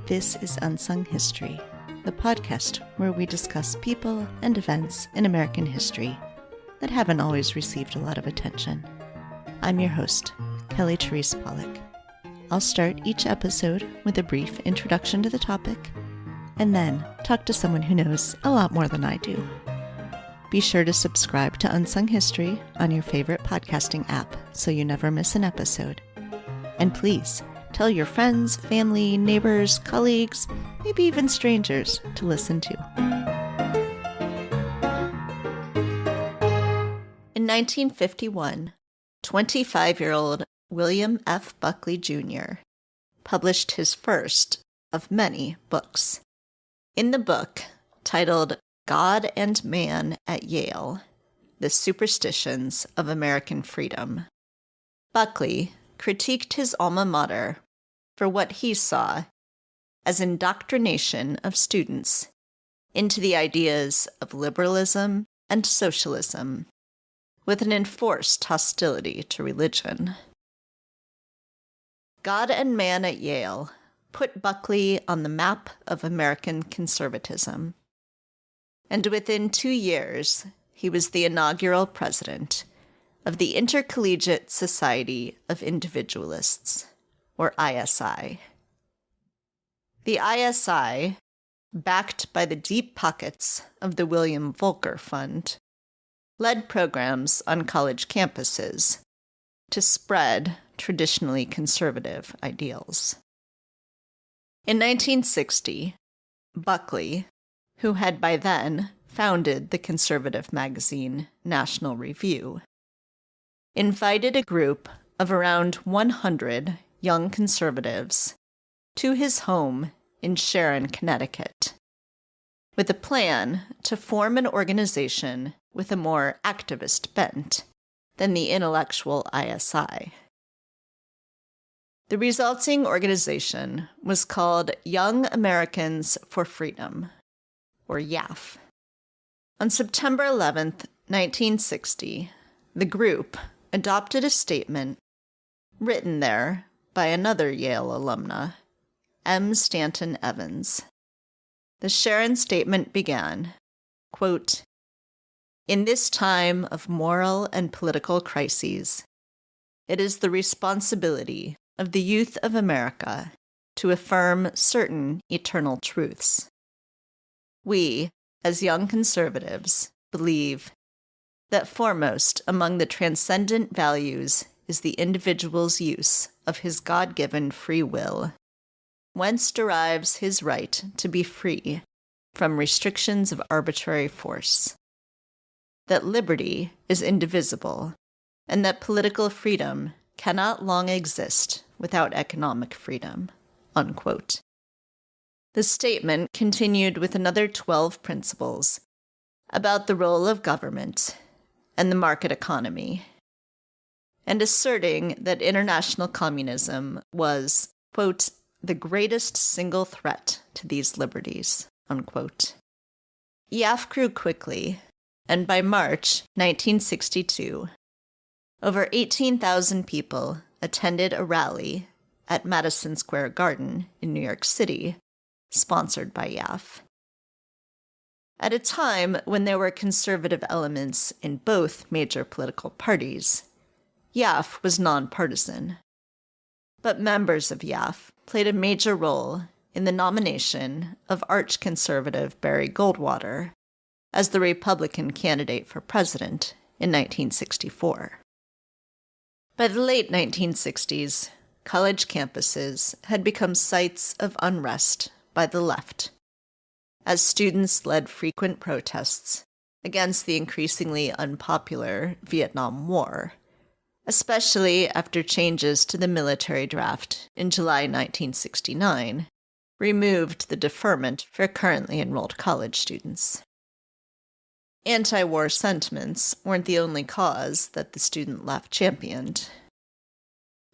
This is Unsung History, the podcast where we discuss people and events in American history that haven't always received a lot of attention. I'm your host, Kelly Therese Pollock. I'll start each episode with a brief introduction to the topic, and then talk to someone who knows a lot more than I do. Be sure to subscribe to Unsung History on your favorite podcasting app so you never miss an episode. And please, tell your friends, family, neighbors, colleagues, maybe even strangers to listen to. In 1951, 25-year-old William F. Buckley, Jr. published his first of many books. In the book, titled God and Man at Yale, The Superstitions of American Freedom, Buckley critiqued his alma mater for what he saw as indoctrination of students into the ideas of liberalism and socialism, with an enforced hostility to religion. God and Man at Yale put Buckley on the map of American conservatism, and within 2 years, he was the inaugural president of the Intercollegiate Society of Individualists, or ISI. The ISI, backed by the deep pockets of the William Volcker Fund, led programs on college campuses to spread traditionally conservative ideals. In 1960, Buckley, who had by then founded the conservative magazine National Review, invited a group of around 100 young conservatives to his home in Sharon, Connecticut, with a plan to form an organization with a more activist bent than the intellectual ISI. The resulting organization was called Young Americans for Freedom, or YAF. On September 11th, 1960, the group adopted a statement written there by another Yale alumna, M. Stanton Evans. The Sharon statement began, quote, "In this time of moral and political crises, it is the responsibility of the youth of America to affirm certain eternal truths. We, as young conservatives, believe that foremost among the transcendent values is the individual's use of his God-given free will, whence derives his right to be free from restrictions of arbitrary force, that liberty is indivisible, and that political freedom cannot long exist without economic freedom," unquote. The statement continued with another 12 principles about the role of government and the market economy, and asserting that international communism was, quote, "the greatest single threat to these liberties," unquote. YAF grew quickly, and by March 1962, over 18,000 people attended a rally at Madison Square Garden in New York City, sponsored by YAF. At a time when there were conservative elements in both major political parties, YAF was nonpartisan. But members of YAF played a major role in the nomination of arch-conservative Barry Goldwater as the Republican candidate for president in 1964. By the late 1960s, college campuses had become sites of unrest by the left, as students led frequent protests against the increasingly unpopular Vietnam War, especially after changes to the military draft in July 1969 removed the deferment for currently enrolled college students. Anti-war sentiments weren't the only cause that the student left championed.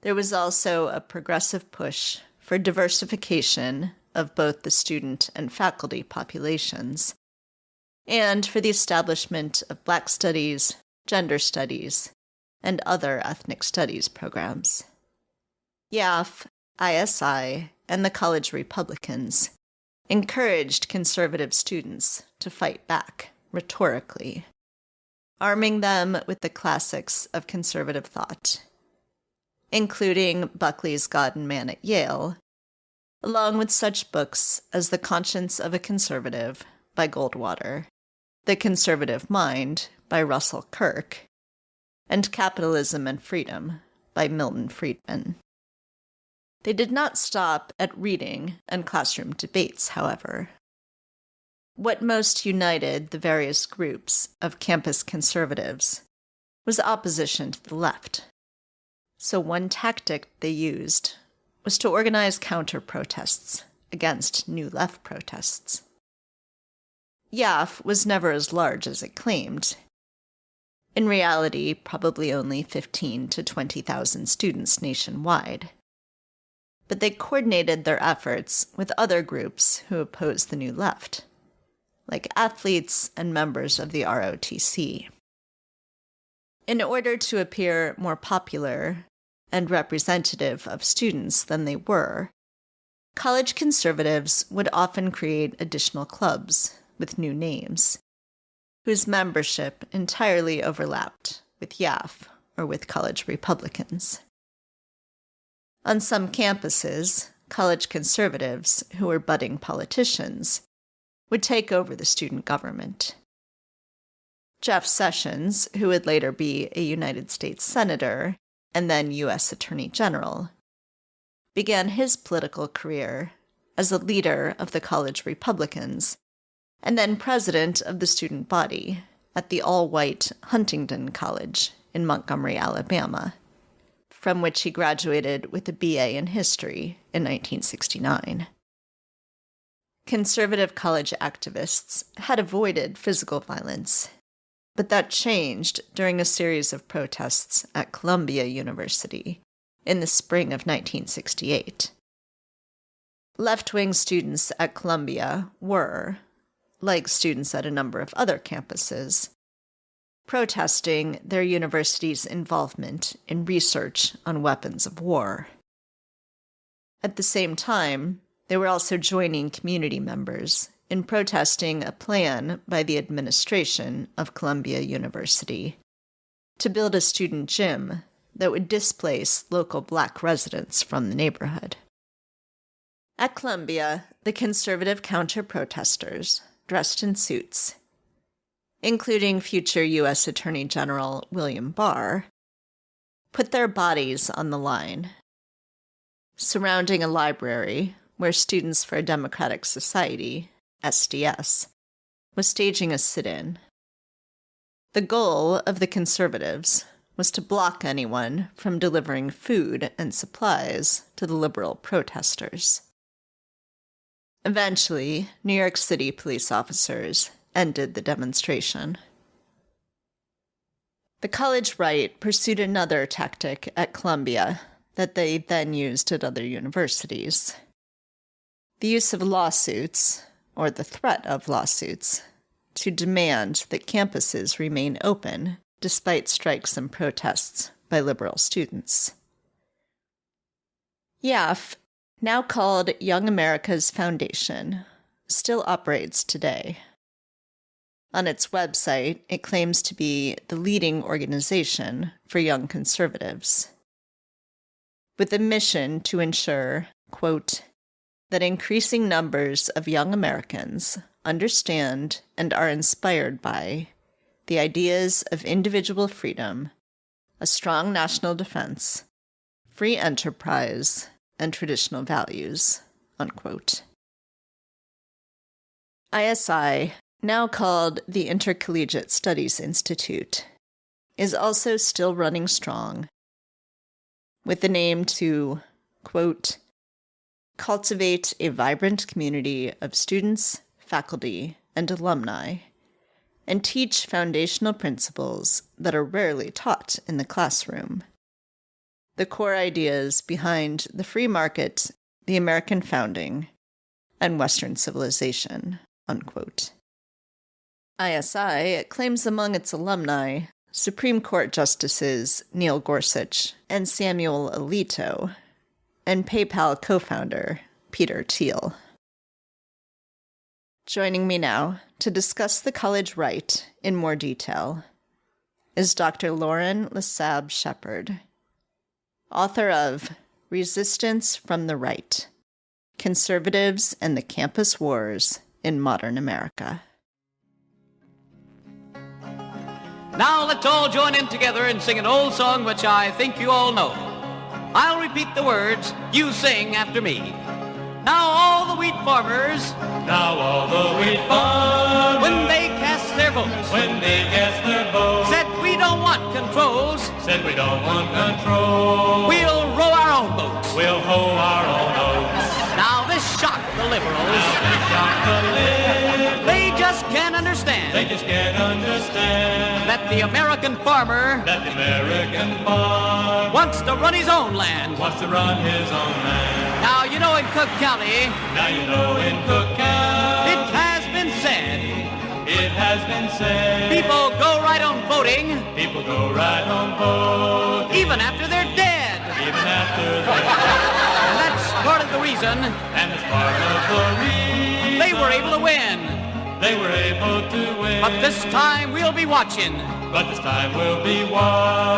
There was also a progressive push for diversification of both the student and faculty populations, and for the establishment of Black Studies, Gender Studies, and other ethnic studies programs. YAF, ISI, and the college Republicans encouraged conservative students to fight back rhetorically, arming them with the classics of conservative thought, including Buckley's God and Man at Yale, along with such books as The Conscience of a Conservative by Goldwater, The Conservative Mind by Russell Kirk, and Capitalism and Freedom by Milton Friedman. They did not stop at reading and classroom debates, however. What most united the various groups of campus conservatives was opposition to the left. So one tactic they used was to organize counter-protests against New Left protests. YAF was never as large as it claimed. In reality, probably only 15,000 to 20,000 students nationwide. But they coordinated their efforts with other groups who opposed the New Left, like athletes and members of the ROTC. In order to appear more popular and representative of students than they were, college conservatives would often create additional clubs with new names, whose membership entirely overlapped with YAF or with college Republicans. On some campuses, college conservatives, who were budding politicians, would take over the student government. Jeff Sessions, who would later be a United States Senator and then U.S. Attorney General, began his political career as a leader of the college Republicans and then president of the student body at the all-white Huntingdon College in Montgomery, Alabama, from which he graduated with a BA in history in 1969. Conservative college activists had avoided physical violence, but that changed during a series of protests at Columbia University in the spring of 1968. Left-wing students at Columbia were, like students at a number of other campuses, protesting their university's involvement in research on weapons of war. At the same time, they were also joining community members in protesting a plan by the administration of Columbia University to build a student gym that would displace local Black residents from the neighborhood. At Columbia, the conservative counter-protesters, dressed in suits, including future U.S. Attorney General William Barr, put their bodies on the line, surrounding a library where Students for a Democratic Society, SDS, was staging a sit-in. The goal of the conservatives was to block anyone from delivering food and supplies to the liberal protesters. Eventually, New York City police officers ended the demonstration. The college right pursued another tactic at Columbia that they then used at other universities. The use of lawsuits, or the threat of lawsuits, to demand that campuses remain open despite strikes and protests by liberal students. YAF, now called Young America's Foundation, still operates today. On its website, it claims to be the leading organization for young conservatives, with a mission to ensure, quote, that increasing numbers of young Americans understand and are inspired by the ideas of individual freedom, a strong national defense, free enterprise, and traditional values, unquote. ISI, now called the Intercollegiate Studies Institute, is also still running strong, with the aim to, quote, cultivate a vibrant community of students, faculty, and alumni, and teach foundational principles that are rarely taught in the classroom. The core ideas behind the free market, the American founding, and Western civilization, unquote. ISI claims among its alumni Supreme Court Justices Neil Gorsuch and Samuel Alito, and PayPal co-founder Peter Thiel. Joining me now to discuss the college right in more detail is Dr. Lauren Lassabe Shepherd, author of Resistance from the Right: Conservatives and the Campus Wars in Modern America. Now let's all join in together and sing an old song which I think you all know. I'll repeat the words, you sing after me. Now all the wheat farmers, when they cast their votes, said we don't want controls, we'll row our own boats. Now this shocked the liberals. They just can't understand. That the American farmer wants to run his own land. Now you know in Cook County, it has been said. People go right on voting. Even after they're dead. And that's part of the reason. They were able to win. But this time we'll be watching.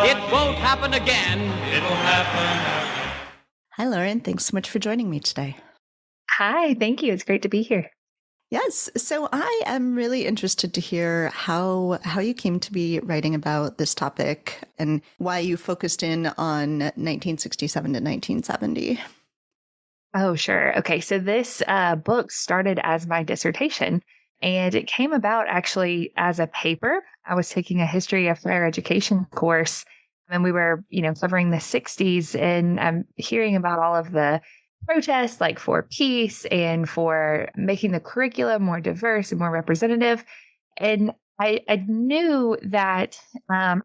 It won't happen again. Hi, Lauren. Thanks so much for joining me today. Hi, thank you. It's great to be here. Yes. So I am really interested to hear how you came to be writing about this topic and why you focused in on 1967 to 1970. Oh, sure. Okay. So this book started as my dissertation, and it came about actually as a paper. I was taking a history of higher education course, and we were, covering the 60s, and I'm hearing about all of the protests, like for peace and for making the curriculum more diverse and more representative. And I knew that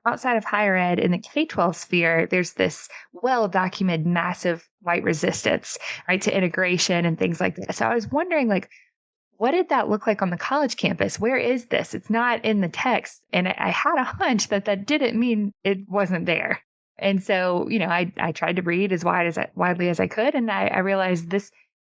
outside of higher ed in the K-12 sphere, there's this well-documented massive white resistance, right, to integration and things like that. So I was wondering, what did that look like on the college campus? Where is this? It's not in the text. And I had a hunch that didn't mean it wasn't there. And so, I tried to read as widely as I could. And I realized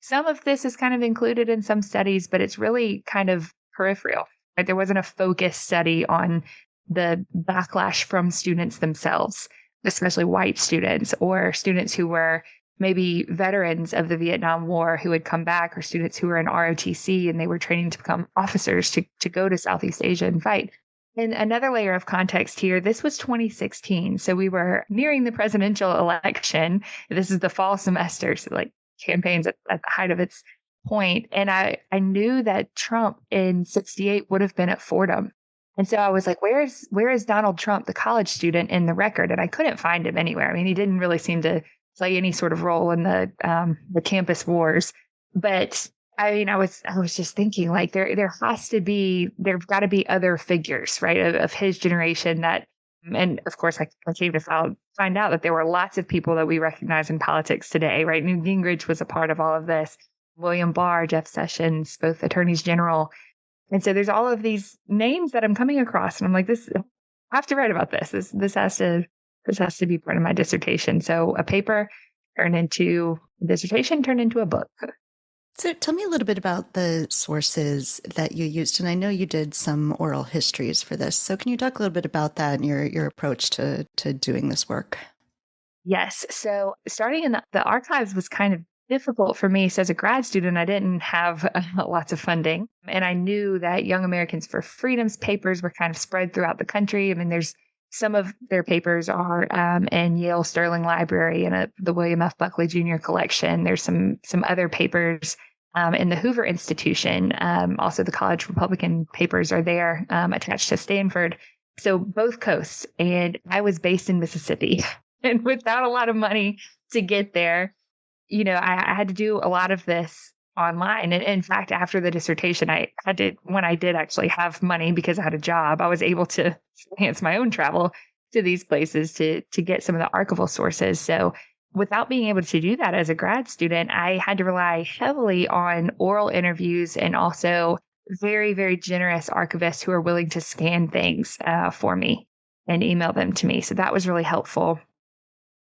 some of this is kind of included in some studies, but it's really kind of peripheral. Right? There wasn't a focused study on the backlash from students themselves, especially white students or students who were maybe veterans of the Vietnam War who had come back, or students who were in ROTC and they were training to become officers to go to Southeast Asia and fight. And another layer of context here, this was 2016. So we were nearing the presidential election. This is the fall semester. So campaigns at the height of its point. And I knew that Trump in 68 would have been at Fordham. And so I was like, where is Donald Trump, the college student, in the record? And I couldn't find him anywhere. I mean, he didn't really seem to play any sort of role in the campus wars. But I mean, I was just thinking, there've got to be other figures, right, of his generation and of course I came to find out that there were lots of people that we recognize in politics today, right? Newt Gingrich was a part of all of this, William Barr, Jeff Sessions, both attorneys general. And so there's all of these names that I'm coming across, and I'm like, I have to write about this. This has to be part of my dissertation. So a paper turned into a dissertation, turned into a book. So tell me a little bit about the sources that you used. And I know you did some oral histories for this. So can you talk a little bit about that and your approach to doing this work? Yes. So starting in the archives was kind of difficult for me. So as a grad student, I didn't have lots of funding. And I knew that Young Americans for Freedom's papers were kind of spread throughout the country. I mean, there's some of their papers are in Yale Sterling Library and the William F. Buckley Jr. collection. There's some other papers in the Hoover Institution. Also, the College Republican papers are there attached to Stanford. So both coasts. And I was based in Mississippi. And without a lot of money to get there, I had to do a lot of this online. And in fact, after the dissertation, when I did actually have money because I had a job, I was able to finance my own travel to these places to get some of the archival sources. So without being able to do that as a grad student, I had to rely heavily on oral interviews and also very, very generous archivists who are willing to scan things for me and email them to me. So that was really helpful.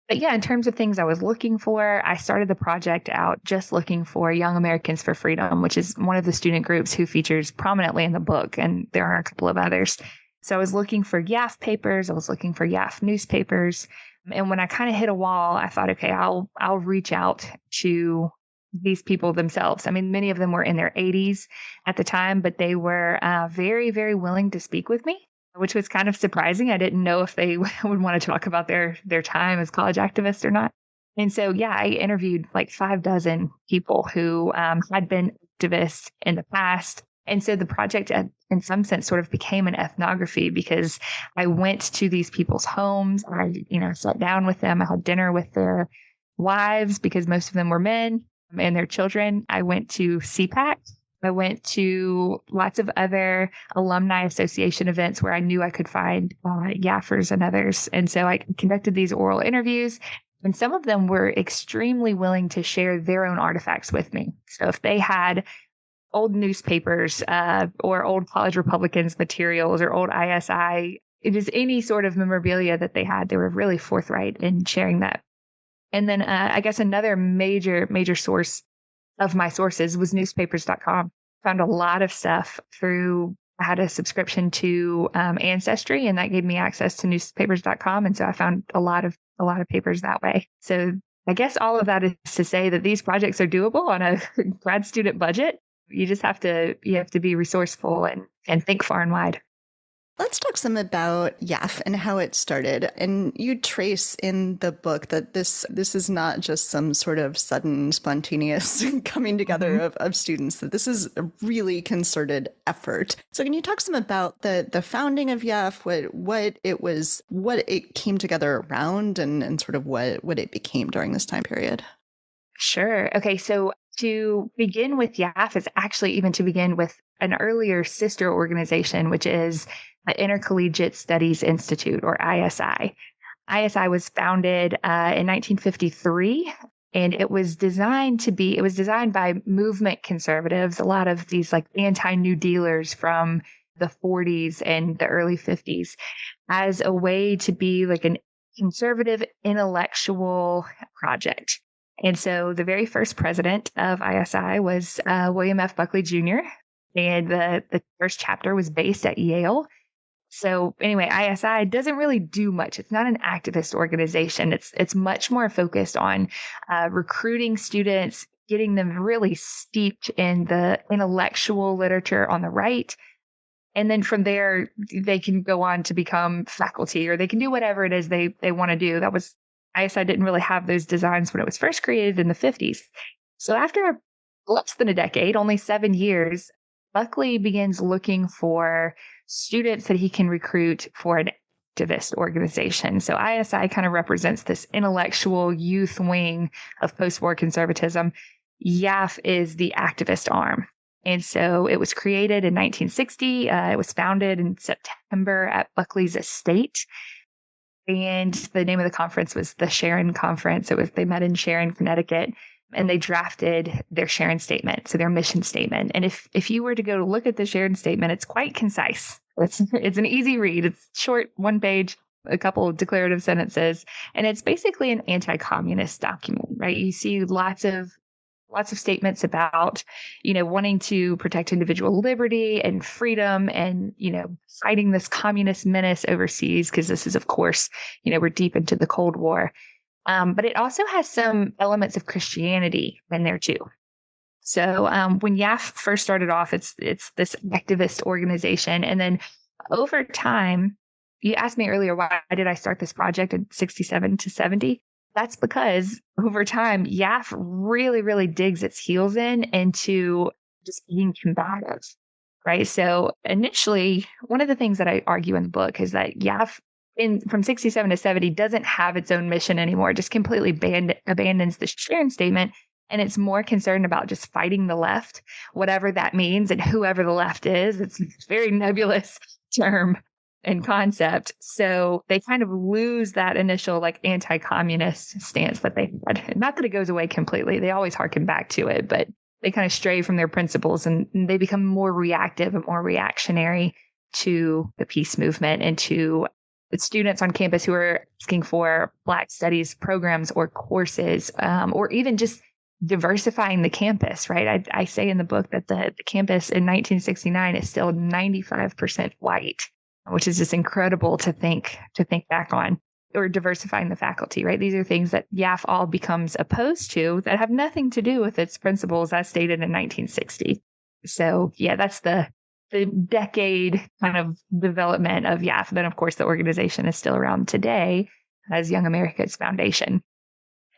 But yeah, in terms of things I was looking for, I started the project out just looking for Young Americans for Freedom, which is one of the student groups who features prominently in the book. And there are a couple of others. So I was looking for YAF papers. I was looking for YAF newspapers. And when I kind of hit a wall, I thought, okay, I'll reach out to these people themselves. I mean, many of them were in their 80s at the time, but they were very, very willing to speak with me, which was kind of surprising. I didn't know if they would want to talk about their time as college activists or not. And so, yeah, I interviewed like 6 people who had been activists in the past. And so the project, in some sense, sort of became an ethnography because I went to these people's homes. I, sat down with them. I had dinner with their wives because most of them were men and their children. I went to CPAC. I went to lots of other alumni association events where I knew I could find Yaffers and others. And so I conducted these oral interviews, and some of them were extremely willing to share their own artifacts with me. So if they had old newspapers or old College Republicans materials or old ISI, it is any sort of memorabilia that they had, they were really forthright in sharing that. And then I guess another major source of my sources was newspapers.com. Found a lot of stuff I had a subscription to Ancestry, and that gave me access to newspapers.com. And so I found a lot of papers that way. So I guess all of that is to say that these projects are doable on a grad student budget. You just have to be resourceful and think far and wide. Let's talk some about YAF and how it started. And you trace in the book that this is not just some sort of sudden, spontaneous coming together of students, that this is a really concerted effort. So can you talk some about the founding of YAF, what it came together around, and sort of what it became during this time period? Sure. Okay, so to begin with YAF is actually even to begin with an earlier sister organization, which is the Intercollegiate Studies Institute, or ISI. ISI was founded in 1953, and it was designed by movement conservatives, a lot of these like anti-New Dealers from the 40s and the early 50s, as a way to be like an conservative intellectual project. And so the very first president of ISI was William F. Buckley Jr., and the first chapter was based at Yale. So anyway, ISI doesn't really do much. It's not an activist organization. It's much more focused on recruiting students, getting them really steeped in the intellectual literature on the right. And then from there, they can go on to become faculty, or they can do whatever it is they want to do. ISI didn't really have those designs when it was first created in the 50s. So after less than a decade, only 7 years, Buckley begins looking for students that he can recruit for an activist organization. So ISI kind of represents this intellectual youth wing of post-war conservatism. YAF is the activist arm. And so it was created in 1960. It was founded in September at Buckley's estate. And the name of the conference was the Sharon Conference. They met in Sharon, Connecticut, and they drafted their Sharon statement, so their mission statement. And if you were to go to look at the Sharon statement, it's quite concise. It's an easy read. It's short, 1 page, a couple of declarative sentences, and it's basically an anti-communist document, right? You see lots of statements about, wanting to protect individual liberty and freedom and, fighting this communist menace overseas, because this is, of course, we're deep into the Cold War. But it also has some elements of Christianity in there too. So when YAF first started off, it's this activist organization. And then over time, you asked me earlier, why did I start this project in 67 to 70? That's because over time, YAF really, really digs its heels into just being combative, right? So initially, one of the things that I argue in the book is that YAF from 67 to 70 doesn't have its own mission anymore, just completely abandons the Sharon statement. And it's more concerned about just fighting the left, whatever that means, and whoever the left is. It's a very nebulous term and concept. So they kind of lose that initial like anti-communist stance that they had. Not that it goes away completely. They always harken back to it, but they kind of stray from their principles, and they become more reactive and more reactionary to the peace movement and to students on campus who are asking for Black studies programs or courses, or even just diversifying the campus, right? I say in the book that the campus in 1969 is still 95% white, which is just incredible to think back on. Or diversifying the faculty, right? These are things that YAF all becomes opposed to that have nothing to do with its principles as stated in 1960. So yeah, that's the decade kind of development of YAF. Then of course the organization is still around today as Young America's foundation.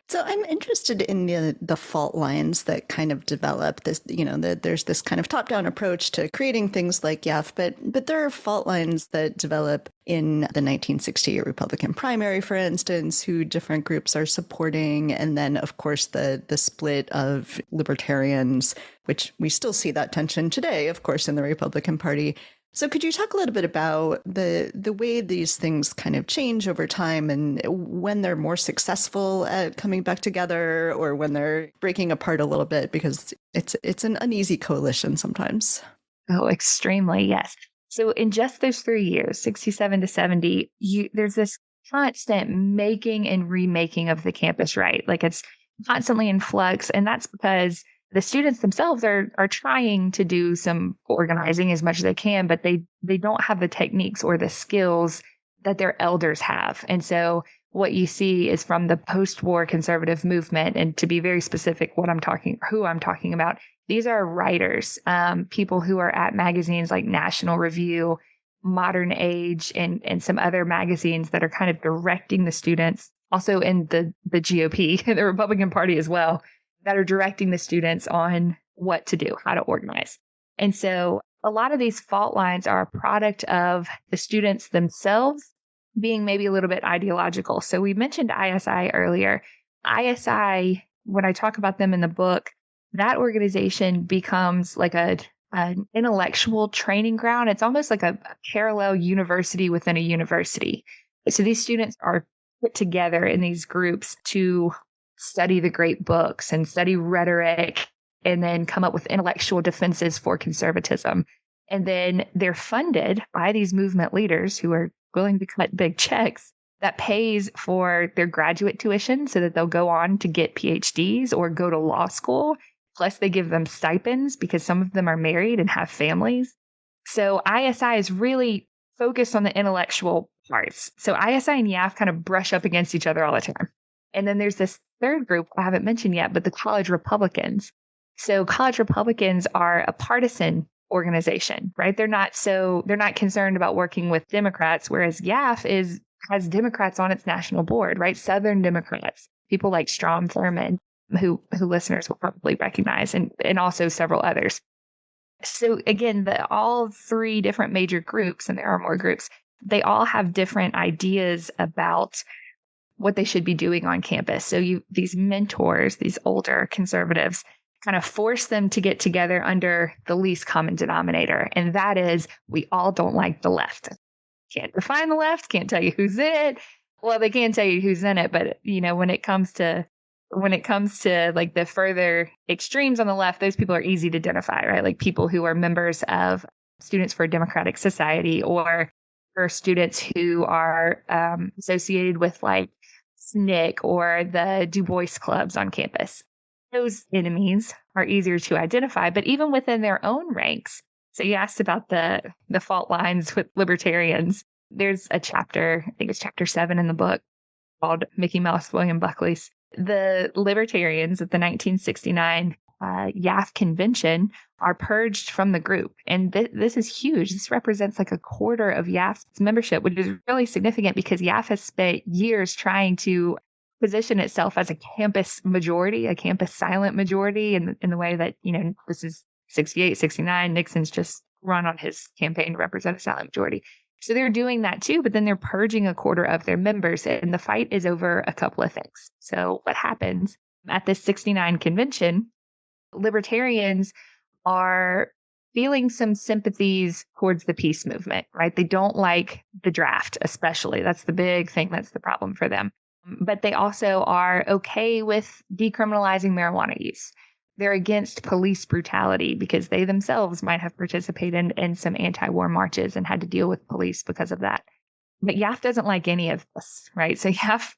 So I'm interested in the fault lines that kind of develop this, there's this kind of top-down approach to creating things like YAF, but there are fault lines that develop in the 1968 Republican primary, for instance, who different groups are supporting. And then, of course, the split of libertarians, which we still see that tension today, of course, in the Republican Party. So could you talk a little bit about the way these things kind of change over time and when they're more successful at coming back together or when they're breaking apart a little bit, because it's an uneasy coalition sometimes? Oh, extremely, yes. So in just those 3 years, 67 to 70, there's this constant making and remaking of the campus, right? Like it's constantly in flux. And that's because the students themselves are trying to do some organizing as much as they can, but they don't have the techniques or the skills that their elders have. And so what you see is from the post-war conservative movement, and to be very specific, who I'm talking about, these are writers, people who are at magazines like National Review, Modern Age, and some other magazines that are kind of directing the students, also in the GOP, the Republican Party as well, that are directing the students on what to do, how to organize. And so a lot of these fault lines are a product of the students themselves being maybe a little bit ideological. So we mentioned ISI earlier. ISI, when I talk about them in the book, that organization becomes like an intellectual training ground. It's almost like a parallel university within a university. So these students are put together in these groups to study the great books and study rhetoric and then come up with intellectual defenses for conservatism. And then they're funded by these movement leaders who are willing to cut big checks that pays for their graduate tuition so that they'll go on to get PhDs or go to law school. Plus, they give them stipends because some of them are married and have families. So ISI is really focused on the intellectual parts. So ISI and YAF kind of brush up against each other all the time. And then there's this third group I haven't mentioned yet, but the college Republicans. So college Republicans are a partisan organization, right? They're not concerned about working with Democrats, whereas YAF has Democrats on its national board, right? Southern Democrats, people like Strom Thurmond, who listeners will probably recognize, and also several others. So again, all three different major groups, and there are more groups, they all have different ideas about what they should be doing on campus. So these mentors, these older conservatives, kind of force them to get together under the least common denominator. And that is, we all don't like the left. Can't define the left, can't tell you who's in it. Well, they can tell you who's in it, but when it comes to like the further extremes on the left, those people are easy to identify, right? Like people who are members of Students for a Democratic Society or students who are associated with like SNCC or the Du Bois clubs on campus. Those enemies are easier to identify, but even within their own ranks. So you asked about the fault lines with libertarians. There's a chapter, I think it's chapter 7 in the book, called Mickey Mouse, William Buckley's. The libertarians at the 1969 YAF convention are purged from the group. And this is huge. This represents like a quarter of YAF's membership, which is really significant because YAF has spent years trying to position itself as a campus majority, a campus silent majority in the way that, this is 68, 69. Nixon's just run on his campaign to represent a silent majority. So they're doing that too, but then they're purging a quarter of their members, and the fight is over a couple of things. So what happens at this 69 convention, libertarians are feeling some sympathies towards the peace movement, right? They don't like the draft, especially. That's the big thing. That's the problem for them. But they also are okay with decriminalizing marijuana use. They're against police brutality because they themselves might have participated in some anti-war marches and had to deal with police because of that. But YAF doesn't like any of this, right? So YAF,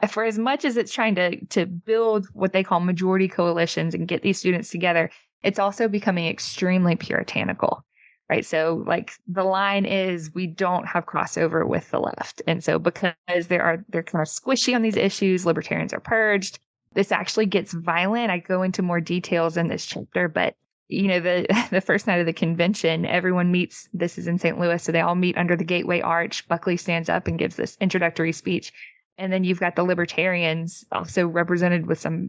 for as much as it's trying to build what they call majority coalitions and get these students together, it's also becoming extremely puritanical, right? So like the line is, we don't have crossover with the left. And so because they're kind of squishy on these issues, libertarians are purged. This actually gets violent. I go into more details in this chapter, but the first night of the convention, everyone meets. This is in St. Louis. So they all meet under the Gateway Arch. Buckley stands up and gives this introductory speech. And then you've got the libertarians, also represented with some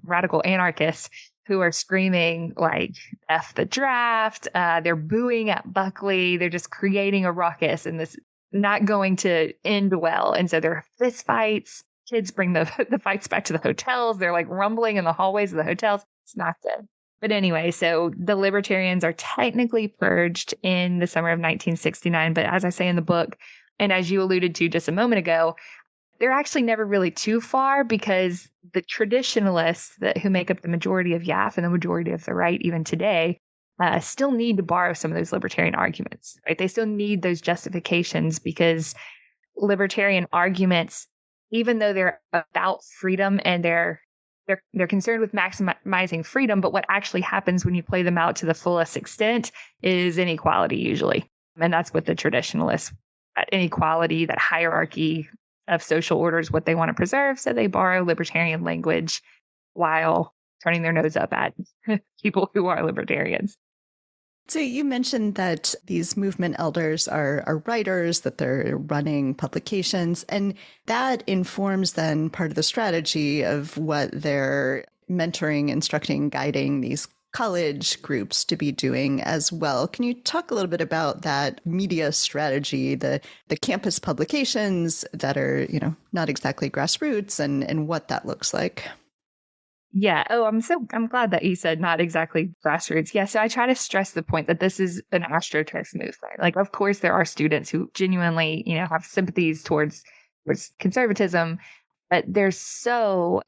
radical anarchists, who are screaming like F the draft. They're booing at Buckley. They're just creating a ruckus, and this not going to end well. And so there are fist fights. Kids bring the fights back to the hotels. They're like rumbling in the hallways of the hotels. It's not good. But anyway, so the libertarians are technically purged in the summer of 1969. But as I say in the book, and as you alluded to just a moment ago, they're actually never really too far, because the traditionalists who make up the majority of YAF and the majority of the right even today still need to borrow some of those libertarian arguments, right? They still need those justifications, because libertarian arguments, even though they're about freedom and they're concerned with maximizing freedom, but what actually happens when you play them out to the fullest extent is inequality usually. And that's what the traditionalists, that inequality, that hierarchy of social orders, what they want to preserve. So they borrow libertarian language while turning their nose up at people who are libertarians. So you mentioned that these movement elders are writers, that they're running publications, and that informs then part of the strategy of what they're mentoring, instructing, guiding these college groups to be doing as well. Can you talk a little bit about that media strategy, the campus publications that are, not exactly grassroots, and what that looks like? Yeah. Oh, I'm glad that you said not exactly grassroots. Yeah. So I try to stress the point that this is an AstroTurf movement. Like, of course, there are students who genuinely, have sympathies towards conservatism, but they're so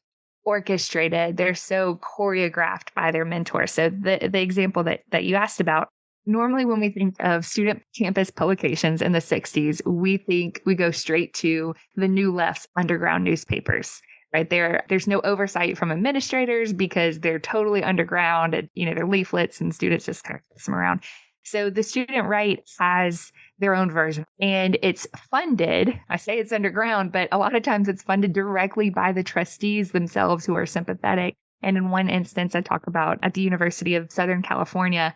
orchestrated. They're so choreographed by their mentors. So the example that you asked about, normally when we think of student campus publications in the 60s, we go straight to the New Left's underground newspapers. Right there, there's no oversight from administrators because they're totally underground, and they're leaflets, and students just kind of pass them around. So the student right has their own version, and it's funded. I say it's underground, but a lot of times it's funded directly by the trustees themselves, who are sympathetic. And in one instance, I talk about at the University of Southern California,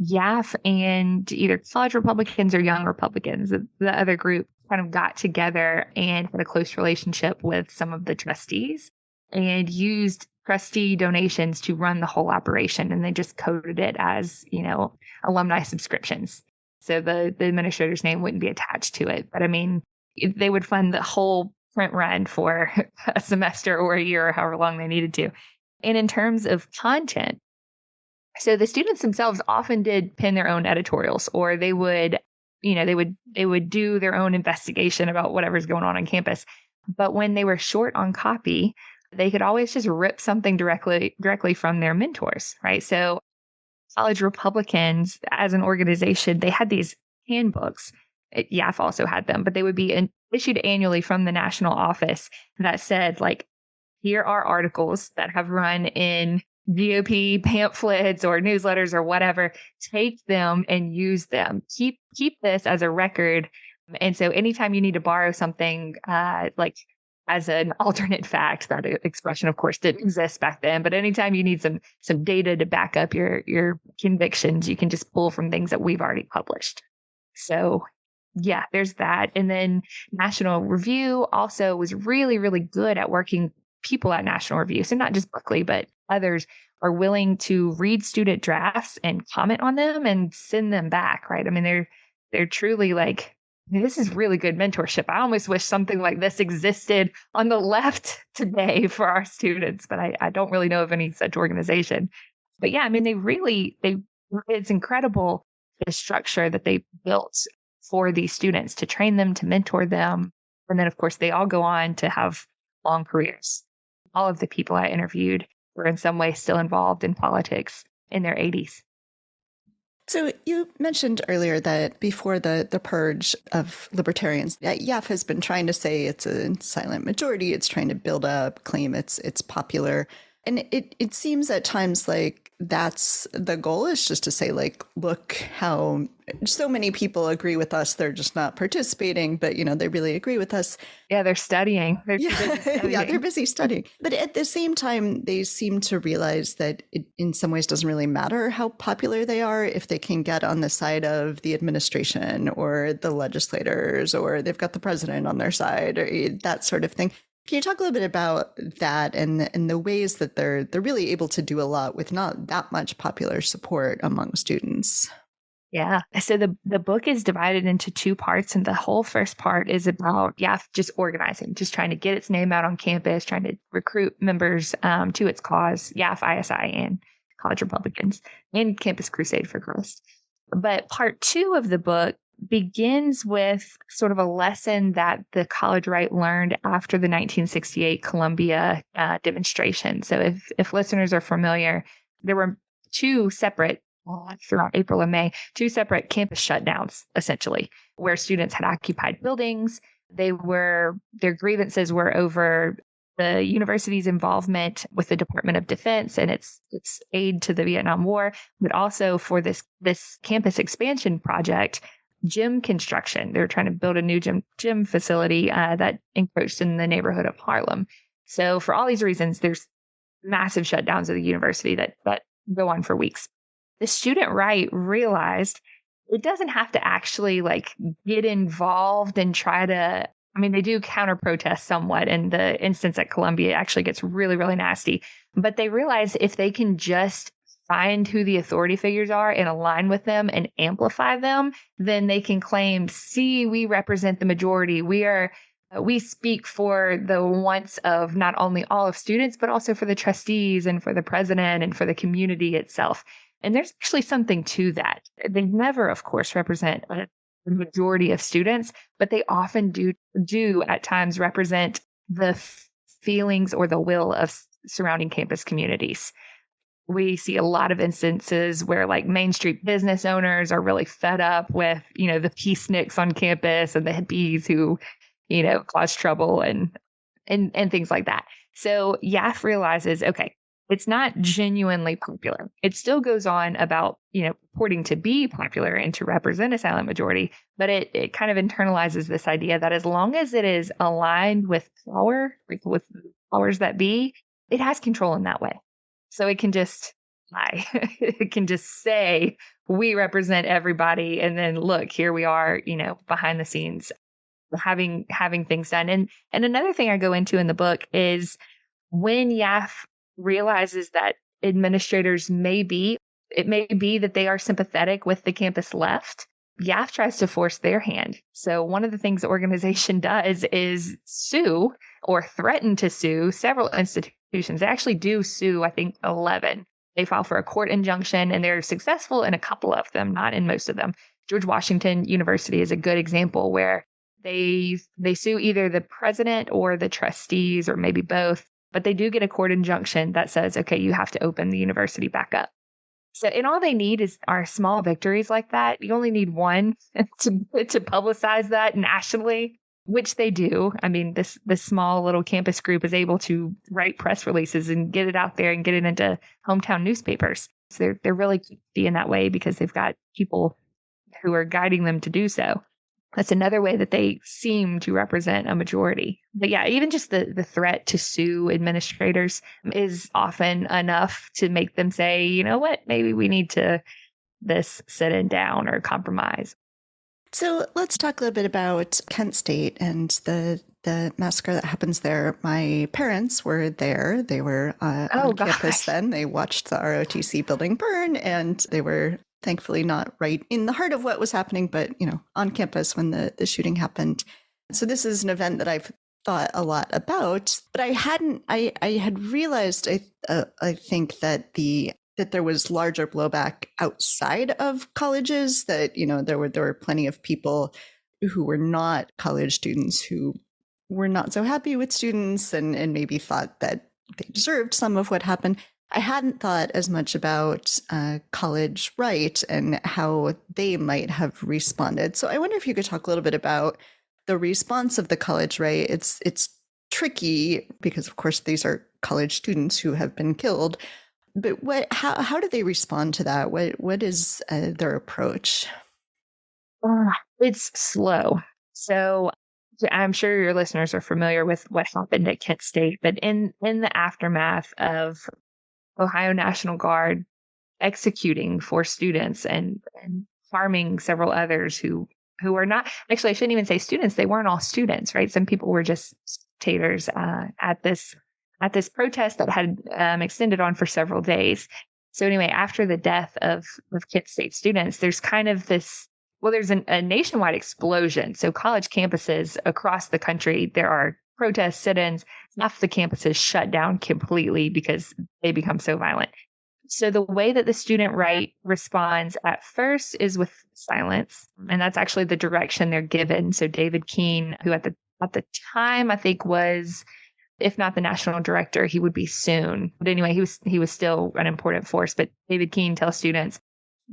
YAF and either college Republicans or young Republicans, the other group, kind of got together and had a close relationship with some of the trustees and used trustee donations to run the whole operation. And they just coded it as, alumni subscriptions. So the administrator's name wouldn't be attached to it. But I mean, they would fund the whole print run for a semester or a year or however long they needed to. And in terms of content, so the students themselves often did pen their own editorials, or they would do their own investigation about whatever's going on campus. But when they were short on copy, they could always just rip something directly from their mentors, right? So college Republicans as an organization, they had these handbooks. YAF also had them, but they would be issued annually from the national office that said, like, here are articles that have run in GOP pamphlets or newsletters or whatever. Take them and use them. Keep this as a record. And so anytime you need to borrow something, like as an alternate fact, that expression, of course, didn't exist back then, but anytime you need some data to back up your convictions, you can just pull from things that we've already published. So yeah, there's that. And then National Review also was really, really good at working people at National Review. So not just Buckley, but others are willing to read student drafts and comment on them and send them back, right? I mean, they're truly like, this is really good mentorship. I almost wish something like this existed on the left today for our students, but I don't really know of any such organization. But yeah, I mean, it's incredible the structure that they built for these students to train them, to mentor them. And then, of course, they all go on to have long careers. All of the people I interviewed were in some way still involved in politics in their 80s. So you mentioned earlier that before the purge of libertarians, YAF has been trying to say it's a silent majority. It's trying to build up, claim it's popular. And it seems at times like that's the goal, is just to say, like, look how so many people agree with us. They're just not participating, but, they really agree with us. Yeah, they're studying. They're studying. Yeah, they're busy studying. But at the same time, they seem to realize that it in some ways doesn't really matter how popular they are if they can get on the side of the administration or the legislators, or they've got the president on their side, or that sort of thing. Can you talk a little bit about that and the ways that they're really able to do a lot with not that much popular support among students? Yeah. So the book is divided into two parts, and the whole first part is about YAF just organizing, just trying to get its name out on campus, trying to recruit members to its cause, YAF, ISI, and College Republicans, and Campus Crusade for Christ. But part two of the book begins with sort of a lesson that the college right learned after the 1968 Columbia demonstration. So if listeners are familiar, there were two separate, throughout April and May, two separate campus shutdowns, essentially, where students had occupied buildings. Their grievances were over the university's involvement with the Department of Defense and its aid to the Vietnam War, but also for this campus expansion project, gym construction. They were trying to build a new gym facility that encroached in the neighborhood of Harlem. So for all these reasons, there's massive shutdowns of the university that go on for weeks. The student right realized it doesn't have to actually get involved and try to, they do counter protest somewhat. And the instance at Columbia actually gets really, really nasty. But they realize if they can just find who the authority figures are and align with them and amplify them, then they can claim, see, we represent the majority. We speak for the wants of not only all of students, but also for the trustees and for the president and for the community itself. And there's actually something to that. They never, of course, represent the majority of students, but they often do at times represent the feelings or the will of surrounding campus communities. We see a lot of instances where Main Street business owners are really fed up with, the peaceniks on campus and the hippies who, cause trouble and things like that. So YAF realizes, okay, it's not genuinely popular. It still goes on about, purporting to be popular and to represent a silent majority, but it kind of internalizes this idea that as long as it is aligned with power, with powers that be, it has control in that way. So it can just lie. It can just say, we represent everybody. And then look, here we are, behind the scenes having things done. And another thing I go into in the book is when YAF realizes that administrators may be that they are sympathetic with the campus left, YAF tries to force their hand. So one of the things the organization does is sue or threaten to sue several institutions. They actually do sue, I think, 11. They file for a court injunction, and they're successful in a couple of them, not in most of them. George Washington University is a good example where they sue either the president or the trustees, or maybe both, but they do get a court injunction that says, okay, you have to open the university back up. So, and all they need are small victories like that. You only need one to publicize that nationally, which they do. This small little campus group is able to write press releases and get it out there and get it into hometown newspapers. So they're really key in that way because they've got people who are guiding them to do so. That's another way that they seem to represent a majority. But yeah, even just the threat to sue administrators is often enough to make them say, you know what, maybe we need to sit it down or compromise. So let's talk a little bit about Kent State and the massacre that happens there. My parents were there. They were on campus then. They watched the ROTC building burn, and they were thankfully not right in the heart of what was happening, but, on campus when the shooting happened. So this is an event that I've thought a lot about, but I had realized, I think that there was larger blowback outside of colleges, that, there were plenty of people who were not college students who were not so happy with students and maybe thought that they deserved some of what happened. I hadn't thought as much about college right and how they might have responded. So I wonder if you could talk a little bit about the response of the college right. It's tricky because, of course, these are college students who have been killed. But how do they respond to that? What is their approach? It's slow. So I'm sure your listeners are familiar with what happened at Kent State, but in the aftermath of Ohio National Guard executing 4 students and harming several others who are not, actually, I shouldn't even say students. They weren't all students, right? Some people were just spectators at this protest that had extended on for several days. So anyway, after the death of Kent State students, there's kind of this, well, there's a nationwide explosion. So college campuses across the country, there are protests, sit-ins. Half the campuses shut down completely because they become so violent. So the way that the student right responds at first is with silence. And that's actually the direction they're given. So David Keene, who at the time I think was, if not the national director, he would be soon. But anyway, he was still an important force. But David Keene tells students,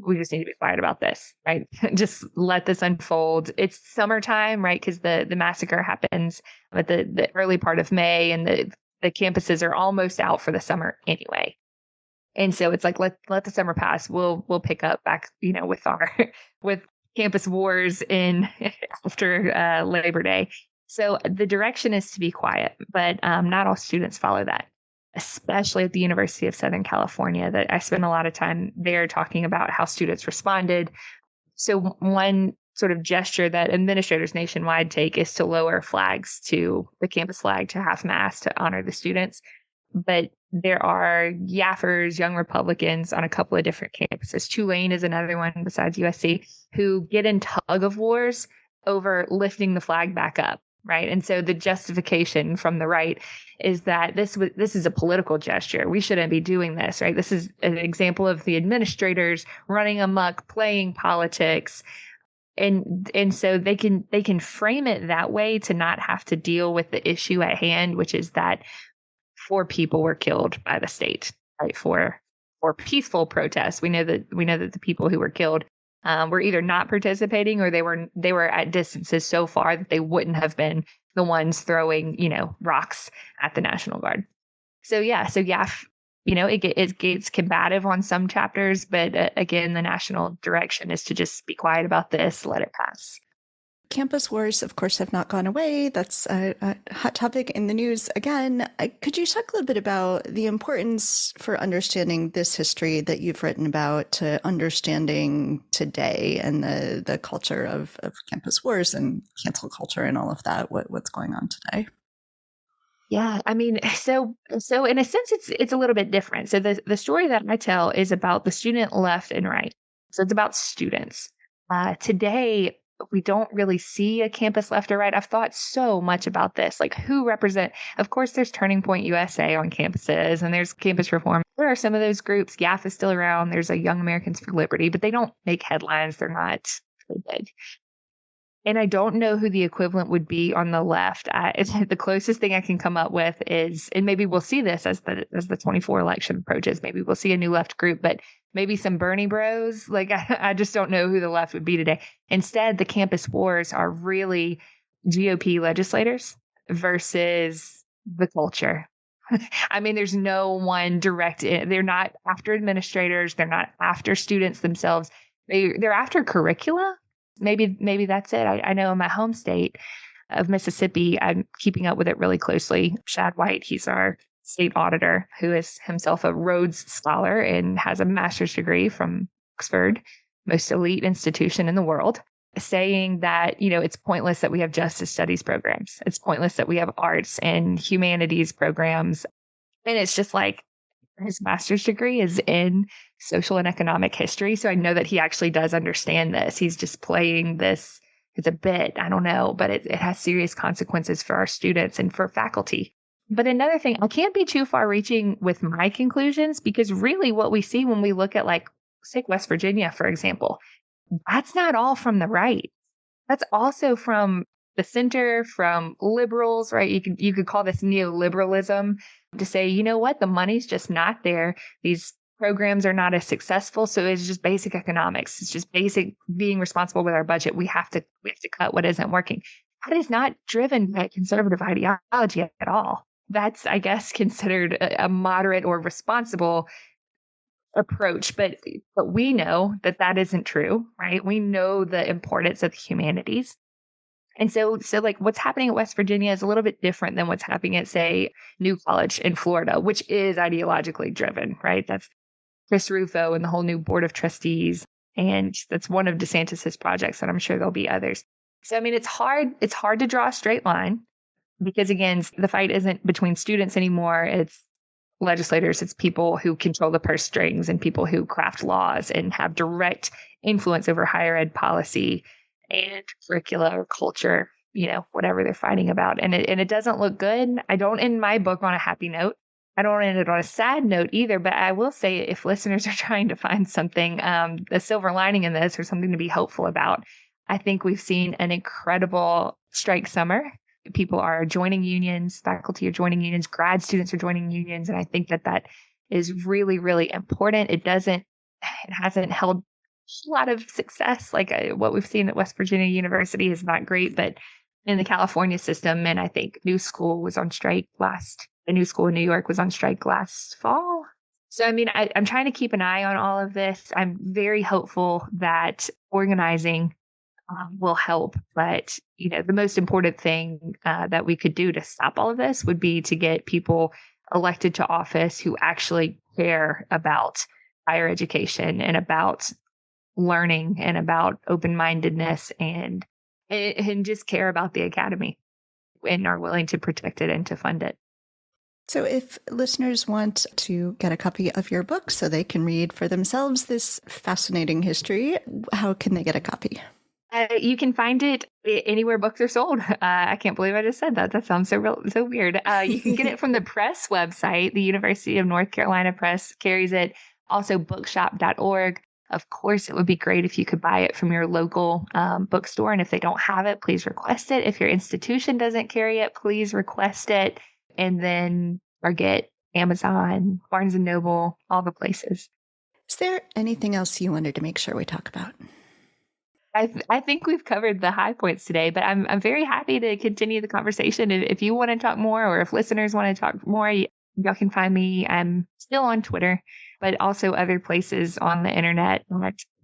we just need to be quiet about this, right? Just let this unfold. It's summertime, right? Because the massacre happens at the early part of May, and the campuses are almost out for the summer anyway. And so it's like, let the summer pass. We'll pick up back, with with campus wars in after Labor Day. So the direction is to be quiet, but not all students follow that, especially at the University of Southern California. That I spent a lot of time there talking about how students responded. So one sort of gesture that administrators nationwide take is to lower flags to the campus flag to half mast to honor the students. But there are yaffers, young Republicans on a couple of different campuses. Tulane is another one besides USC, who get in tug of wars over lifting the flag back up, right? And so the justification from the right is that this is a political gesture. We shouldn't be doing this, right? This is an example of the administrators running amok, playing politics. And so they can frame it that way to not have to deal with the issue at hand, which is that 4 people were killed by the state, right? For peaceful protests. We know that the people who were killed were either not participating or they were at distances so far that they wouldn't have been the ones throwing, rocks at the National Guard. So YAF, it gets combative on some chapters, but again, the national direction is to just be quiet about this, let it pass. Campus wars, of course, have not gone away. That's a hot topic in the news again. Could you talk a little bit about the importance for understanding this history that you've written about to understanding today and the culture of campus wars and cancel culture and all of that? What's going on today? Yeah, I mean, so in a sense, it's a little bit different. So the story that I tell is about the student left and right. So it's about students. Today, we don't really see a campus left or right. I've thought so much about this, like who represent, of course, there's Turning Point USA on campuses and there's campus reform. There are some of those groups. YAF is still around. There's a Young Americans for Liberty, but they don't make headlines. They're not really big. And I don't know who the equivalent would be on the left. It's the closest thing I can come up with is, and maybe we'll see this as the 24 election approaches. Maybe we'll see a new left group, but maybe some Bernie bros. Like I just don't know who the left would be today. Instead, the campus wars are really GOP legislators versus the culture. I mean, there's no one direct. They're not after administrators. They're not after students themselves. They're after curricula. Maybe that's it. I know in my home state of Mississippi, I'm keeping up with it really closely. Shad White, he's our state auditor, who is himself a Rhodes Scholar and has a master's degree from Oxford, most elite institution in the world, saying that, it's pointless that we have justice studies programs. It's pointless that we have arts and humanities programs. And it's just like, his master's degree is in social and economic history. So I know that he actually does understand this. He's just playing this. It's a bit, I don't know, but it has serious consequences for our students and for faculty. But another thing, I can't be too far reaching with my conclusions because really what we see when we look at say West Virginia, for example, that's not all from the right. That's also from the center, from liberals, right? You could call this neoliberalism, to say, you know what, the money's just not there. These programs are not as successful. So it's just basic economics. It's just basic being responsible with our budget. We have to cut what isn't working. That is not driven by conservative ideology at all. That's, I guess, considered a moderate or responsible approach. But we know that isn't true, right? We know the importance of the humanities. And so like what's happening at West Virginia is a little bit different than what's happening at, say, New College in Florida, which is ideologically driven, right? That's Chris Rufo and the whole new board of trustees. And that's one of DeSantis's projects, and I'm sure there'll be others. So, I mean, it's hard to draw a straight line because, again, the fight isn't between students anymore. It's legislators. It's people who control the purse strings and people who craft laws and have direct influence over higher ed policy and curricula or culture, whatever they're fighting about. And it doesn't look good. I don't end my book on a happy note. I don't end it on a sad note either, but I will say, if listeners are trying to find something, a silver lining in this or something to be hopeful about, I think we've seen an incredible strike summer. People are joining unions, faculty are joining unions, grad students are joining unions. And I think that is really, really important. It hasn't held a lot of success. Like what we've seen at West Virginia University is not great, but in the California system, and I think New School was on strike the New School in New York was on strike last fall. So, I mean, I'm trying to keep an eye on all of this. I'm very hopeful that organizing will help. But, the most important thing that we could do to stop all of this would be to get people elected to office who actually care about higher education and about learning and about open-mindedness and just care about the academy and are willing to protect it and to fund it. So if listeners want to get a copy of your book so they can read for themselves this fascinating history, how can they get a copy? You can find it anywhere books are sold. I can't believe I just said that. That sounds so weird. You can get it from the press website. The University of North Carolina Press carries it. Also, bookshop.org. Of course, it would be great if you could buy it from your local bookstore. And if they don't have it, please request it. If your institution doesn't carry it, please request it. And then Target, Amazon, Barnes & Noble, all the places. Is there anything else you wanted to make sure we talk about? I think we've covered the high points today, but I'm very happy to continue the conversation. If you want to talk more, or if listeners want to talk more, y'all can find me. I'm still on Twitter, but also other places on the internet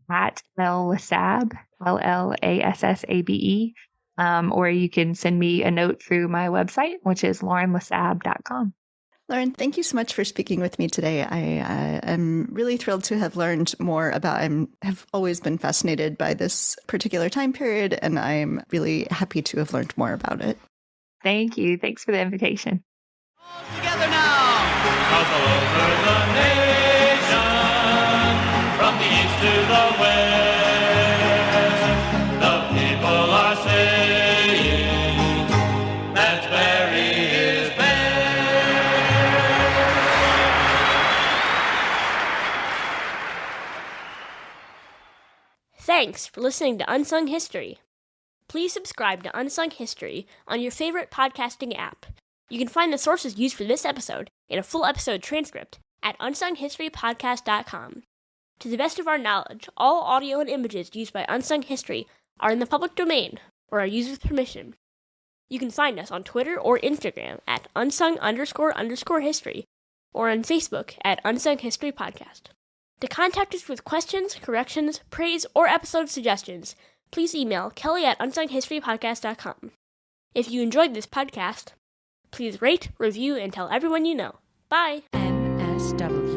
at Lassabe, LLASSABE. Or you can send me a note through my website, which is laurenlassabe.com. Lauren, thank you so much for speaking with me today. I am really thrilled to have learned more about, I have always been fascinated by this particular time period, and I'm really happy to have learned more about it. Thank you. Thanks for the invitation. All together now! Cause all over the nation, from the east to the west, the people are saying that Barry is best. Thanks for listening to Unsung History. Please subscribe to Unsung History on your favorite podcasting app. You can find the sources used for this episode and a full episode transcript at unsunghistorypodcast.com. To the best of our knowledge, all audio and images used by Unsung History are in the public domain or are used with permission. You can find us on Twitter or Instagram at unsung__history or on Facebook at Unsung History Podcast. To contact us with questions, corrections, praise, or episode suggestions, please email kelly@unsunghistorypodcast.com. If you enjoyed this podcast, please rate, review, and tell everyone you know. Bye! NSW